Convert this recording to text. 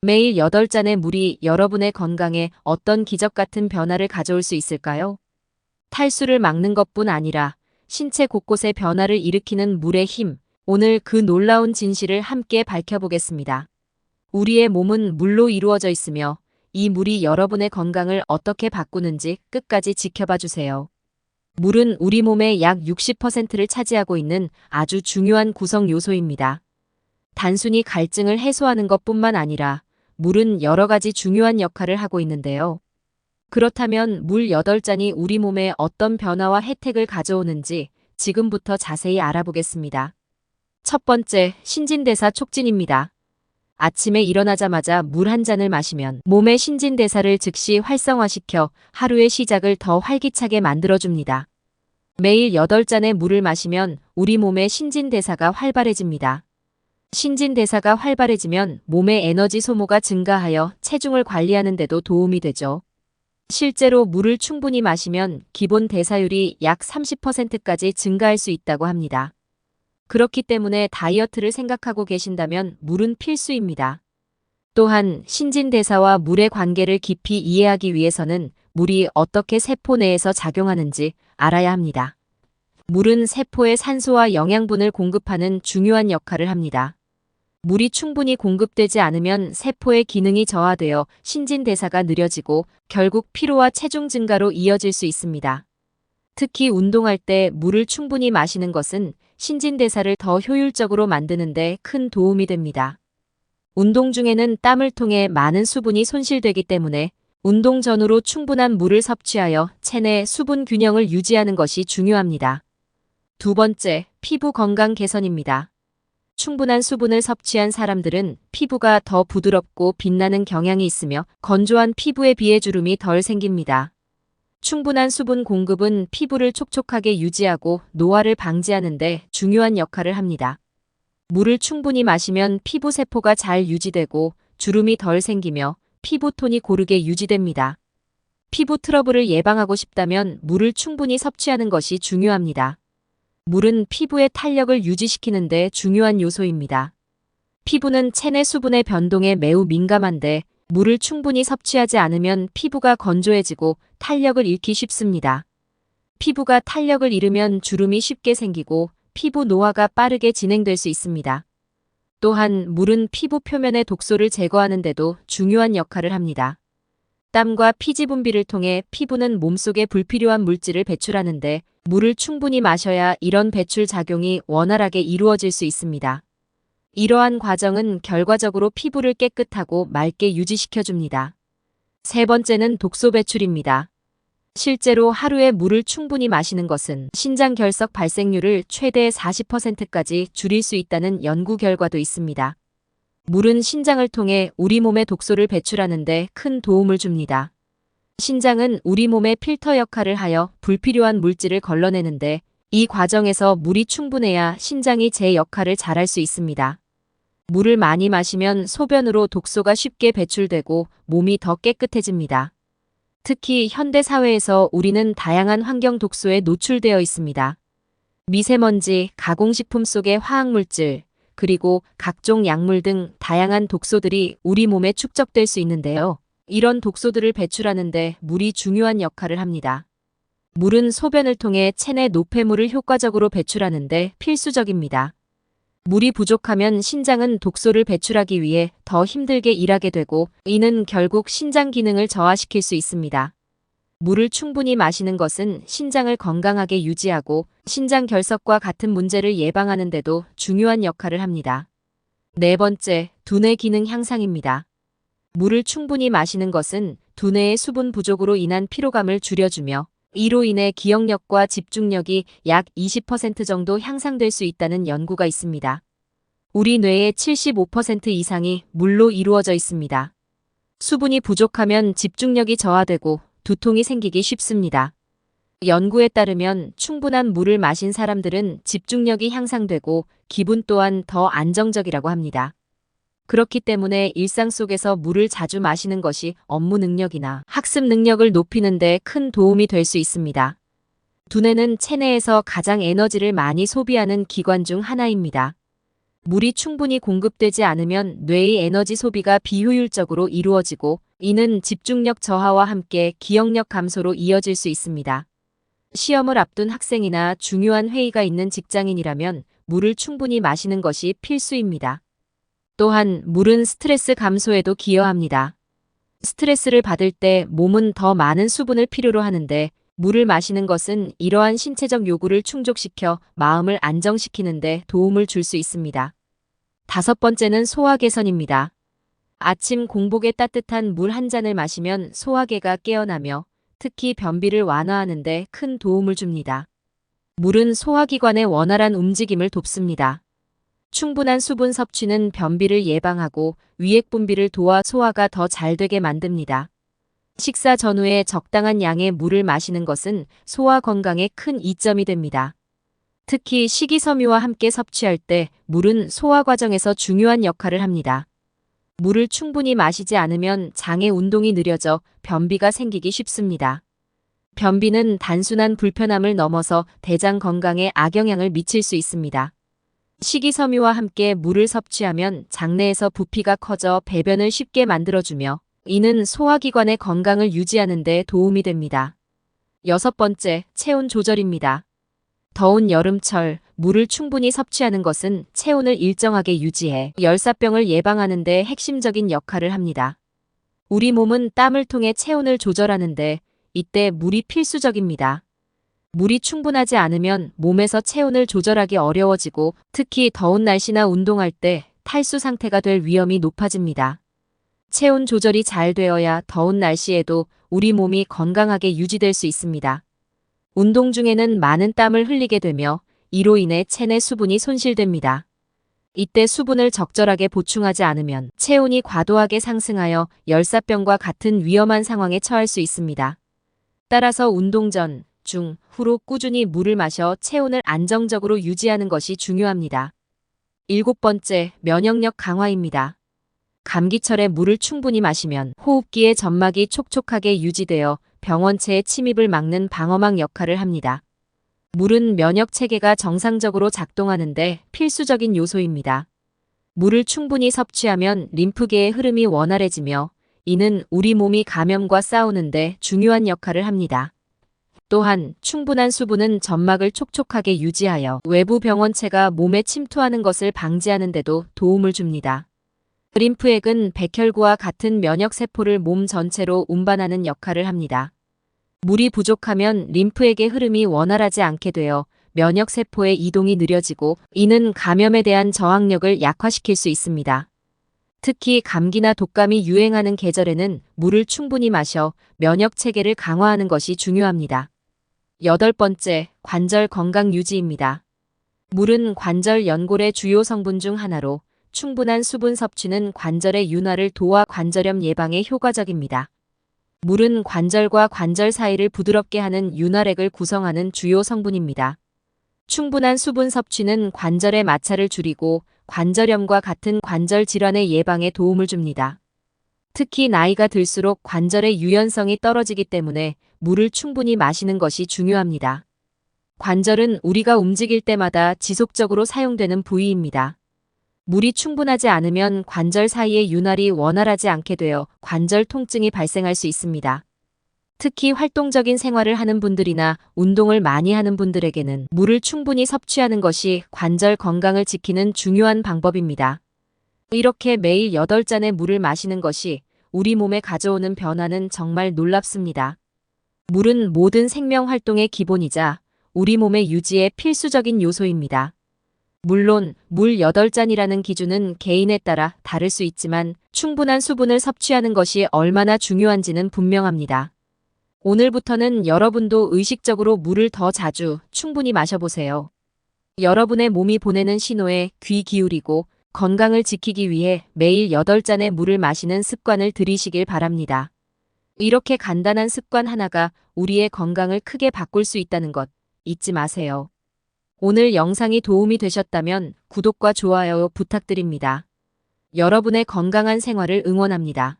매일 8잔의 물이 여러분의 건강에 어떤 기적 같은 변화를 가져올 수 있을까요? 탈수를 막는 것뿐 아니라 신체 곳곳에 변화를 일으키는 물의 힘, 오늘 그 놀라운 진실을 함께 밝혀보겠습니다. 우리의 몸은 물로 이루어져 있으며 이 물이 여러분의 건강을 어떻게 바꾸는지 끝까지 지켜봐 주세요. 물은 우리 몸의 약 60%를 차지하고 있는 아주 중요한 구성 요소입니다. 단순히 갈증을 해소하는 것뿐만 아니라 물은 여러 가지 중요한 역할을 하고 있는데요. 그렇다면 물 8잔이 우리 몸에 어떤 변화와 혜택을 가져오는지 지금부터 자세히 알아보겠습니다. 첫 번째, 신진대사 촉진입니다. 아침에 일어나자마자 물 한 잔을 마시면 몸의 신진대사를 즉시 활성화시켜 하루의 시작을 더 활기차게 만들어줍니다. 매일 8잔의 물을 마시면 우리 몸의 신진대사가 활발해집니다. 신진대사가 활발해지면 몸의 에너지 소모가 증가하여 체중을 관리하는 데도 도움이 되죠. 실제로 물을 충분히 마시면 기본 대사율이 약 30%까지 증가할 수 있다고 합니다. 그렇기 때문에 다이어트를 생각하고 계신다면 물은 필수입니다. 또한 신진대사와 물의 관계를 깊이 이해하기 위해서는 물이 어떻게 세포 내에서 작용하는지 알아야 합니다. 물은 세포에 산소와 영양분을 공급하는 중요한 역할을 합니다. 물이 충분히 공급되지 않으면 세포의 기능이 저하되어 신진대사가 느려지고 결국 피로와 체중 증가로 이어질 수 있습니다. 특히 운동할 때 물을 충분히 마시는 것은 신진대사를 더 효율적으로 만드는 데 큰 도움이 됩니다. 운동 중에는 땀을 통해 많은 수분이 손실되기 때문에 운동 전후로 충분한 물을 섭취하여 체내 수분 균형을 유지하는 것이 중요합니다. 두 번째, 피부 건강 개선입니다. 충분한 수분을 섭취한 사람들은 피부가 더 부드럽고 빛나는 경향이 있으며 건조한 피부에 비해 주름이 덜 생깁니다. 충분한 수분 공급은 피부를 촉촉하게 유지하고 노화를 방지하는 데 중요한 역할을 합니다. 물을 충분히 마시면 피부 세포가 잘 유지되고 주름이 덜 생기며 피부톤이 고르게 유지됩니다. 피부 트러블을 예방하고 싶다면 물을 충분히 섭취하는 것이 중요합니다. 물은 피부의 탄력을 유지시키는 데 중요한 요소입니다. 피부는 체내 수분의 변동에 매우 민감한데 물을 충분히 섭취하지 않으면 피부가 건조해지고 탄력을 잃기 쉽습니다. 피부가 탄력을 잃으면 주름이 쉽게 생기고 피부 노화가 빠르게 진행될 수 있습니다. 또한 물은 피부 표면의 독소를 제거하는 데도 중요한 역할을 합니다. 땀과 피지 분비를 통해 피부는 몸속에 불필요한 물질을 배출하는데 물을 충분히 마셔야 이런 배출 작용이 원활하게 이루어질 수 있습니다. 이러한 과정은 결과적으로 피부를 깨끗하고 맑게 유지시켜줍니다. 세 번째는 독소 배출입니다. 실제로 하루에 물을 충분히 마시는 것은 신장 결석 발생률을 최대 40%까지 줄일 수 있다는 연구 결과도 있습니다. 물은 신장을 통해 우리 몸의 독소를 배출하는 데 큰 도움을 줍니다. 신장은 우리 몸의 필터 역할을 하여 불필요한 물질을 걸러내는데 이 과정에서 물이 충분해야 신장이 제 역할을 잘할 수 있습니다. 물을 많이 마시면 소변으로 독소가 쉽게 배출되고 몸이 더 깨끗해집니다. 특히 현대 사회에서 우리는 다양한 환경 독소에 노출되어 있습니다. 미세먼지, 가공식품 속의 화학물질, 그리고 각종 약물 등 다양한 독소들이 우리 몸에 축적될 수 있는데요. 이런 독소들을 배출하는데 물이 중요한 역할을 합니다. 물은 소변을 통해 체내 노폐물을 효과적으로 배출하는데 필수적입니다. 물이 부족하면 신장은 독소를 배출하기 위해 더 힘들게 일하게 되고 이는 결국 신장 기능을 저하시킬 수 있습니다. 물을 충분히 마시는 것은 신장을 건강하게 유지하고 신장 결석과 같은 문제를 예방하는 데도 중요한 역할을 합니다. 네 번째, 두뇌 기능 향상입니다. 물을 충분히 마시는 것은 두뇌의 수분 부족으로 인한 피로감을 줄여주며 이로 인해 기억력과 집중력이 약 20% 정도 향상될 수 있다는 연구가 있습니다. 우리 뇌의 75% 이상이 물로 이루어져 있습니다. 수분이 부족하면 집중력이 저하되고 두통이 생기기 쉽습니다. 연구에 따르면 충분한 물을 마신 사람들은 집중력이 향상되고 기분 또한 더 안정적이라고 합니다. 그렇기 때문에 일상 속에서 물을 자주 마시는 것이 업무 능력이나 학습 능력을 높이는 데 큰 도움이 될 수 있습니다. 두뇌는 체내에서 가장 에너지를 많이 소비하는 기관 중 하나입니다. 물이 충분히 공급되지 않으면 뇌의 에너지 소비가 비효율적으로 이루어지고 이는 집중력 저하와 함께 기억력 감소로 이어질 수 있습니다. 시험을 앞둔 학생이나 중요한 회의가 있는 직장인이라면 물을 충분히 마시는 것이 필수입니다. 또한 물은 스트레스 감소에도 기여합니다. 스트레스를 받을 때 몸은 더 많은 수분을 필요로 하는데 물을 마시는 것은 이러한 신체적 요구를 충족시켜 마음을 안정시키는 데 도움을 줄 수 있습니다. 다섯 번째는 소화 개선입니다. 아침 공복에 따뜻한 물 한 잔을 마시면 소화계가 깨어나며 특히 변비를 완화하는 데 큰 도움을 줍니다. 물은 소화기관의 원활한 움직임을 돕습니다. 충분한 수분 섭취는 변비를 예방하고 위액 분비를 도와 소화가 더 잘 되게 만듭니다. 식사 전후에 적당한 양의 물을 마시는 것은 소화 건강에 큰 이점이 됩니다. 특히 식이섬유와 함께 섭취할 때 물은 소화 과정에서 중요한 역할을 합니다. 물을 충분히 마시지 않으면 장의 운동이 느려져 변비가 생기기 쉽습니다. 변비는 단순한 불편함을 넘어서 대장 건강에 악영향을 미칠 수 있습니다. 식이섬유와 함께 물을 섭취하면 장내에서 부피가 커져 배변을 쉽게 만들어주며 이는 소화기관의 건강을 유지하는 데 도움이 됩니다. 여섯 번째, 체온 조절입니다. 더운 여름철, 물을 충분히 섭취하는 것은 체온을 일정하게 유지해 열사병을 예방하는 데 핵심적인 역할을 합니다. 우리 몸은 땀을 통해 체온을 조절하는데 이때 물이 필수적입니다. 물이 충분하지 않으면 몸에서 체온을 조절하기 어려워지고 특히 더운 날씨나 운동할 때 탈수 상태가 될 위험이 높아집니다. 체온 조절이 잘 되어야 더운 날씨에도 우리 몸이 건강하게 유지될 수 있습니다. 운동 중에는 많은 땀을 흘리게 되며 이로 인해 체내 수분이 손실됩니다. 이때 수분을 적절하게 보충하지 않으면 체온이 과도하게 상승하여 열사병과 같은 위험한 상황에 처할 수 있습니다. 따라서 운동 전, 중, 후로 꾸준히 물을 마셔 체온을 안정적으로 유지하는 것이 중요합니다. 일곱 번째, 면역력 강화입니다. 감기철에 물을 충분히 마시면 호흡기의 점막이 촉촉하게 유지되어 병원체의 침입을 막는 방어막 역할을 합니다. 물은 면역 체계가 정상적으로 작동하는데 필수적인 요소입니다. 물을 충분히 섭취하면 림프계의 흐름이 원활해지며 이는 우리 몸이 감염과 싸우는데 중요한 역할을 합니다. 또한 충분한 수분은 점막을 촉촉하게 유지하여 외부 병원체가 몸에 침투하는 것을 방지하는 데도 도움을 줍니다. 림프액은 백혈구와 같은 면역세포를 몸 전체로 운반하는 역할을 합니다. 물이 부족하면 림프액의 흐름이 원활하지 않게 되어 면역세포의 이동이 느려지고 이는 감염에 대한 저항력을 약화시킬 수 있습니다. 특히 감기나 독감이 유행하는 계절에는 물을 충분히 마셔 면역체계를 강화하는 것이 중요합니다. 여덟 번째, 관절 건강 유지입니다. 물은 관절 연골의 주요 성분 중 하나로 충분한 수분 섭취는 관절의 윤활을 도와 관절염 예방에 효과적입니다. 물은 관절과 관절 사이를 부드럽게 하는 윤활액을 구성하는 주요 성분입니다. 충분한 수분 섭취는 관절의 마찰을 줄이고 관절염과 같은 관절 질환의 예방에 도움을 줍니다. 특히 나이가 들수록 관절의 유연성이 떨어지기 때문에 물을 충분히 마시는 것이 중요합니다. 관절은 우리가 움직일 때마다 지속적으로 사용되는 부위입니다. 물이 충분하지 않으면 관절 사이의 윤활이 원활하지 않게 되어 관절 통증이 발생할 수 있습니다. 특히 활동적인 생활을 하는 분들이나 운동을 많이 하는 분들에게는 물을 충분히 섭취하는 것이 관절 건강을 지키는 중요한 방법입니다. 이렇게 매일 8잔의 물을 마시는 것이 우리 몸에 가져오는 변화는 정말 놀랍습니다. 물은 모든 생명 활동의 기본이자 우리 몸의 유지에 필수적인 요소입니다. 물론 물 8잔이라는 기준은 개인에 따라 다를 수 있지만 충분한 수분을 섭취하는 것이 얼마나 중요한지는 분명합니다. 오늘부터는 여러분도 의식적으로 물을 더 자주 충분히 마셔보세요. 여러분의 몸이 보내는 신호에 귀 기울이고 건강을 지키기 위해 매일 8잔의 물을 마시는 습관을 들이시길 바랍니다. 이렇게 간단한 습관 하나가 우리의 건강을 크게 바꿀 수 있다는 것 잊지 마세요. 오늘 영상이 도움이 되셨다면 구독과 좋아요 부탁드립니다. 여러분의 건강한 생활을 응원합니다.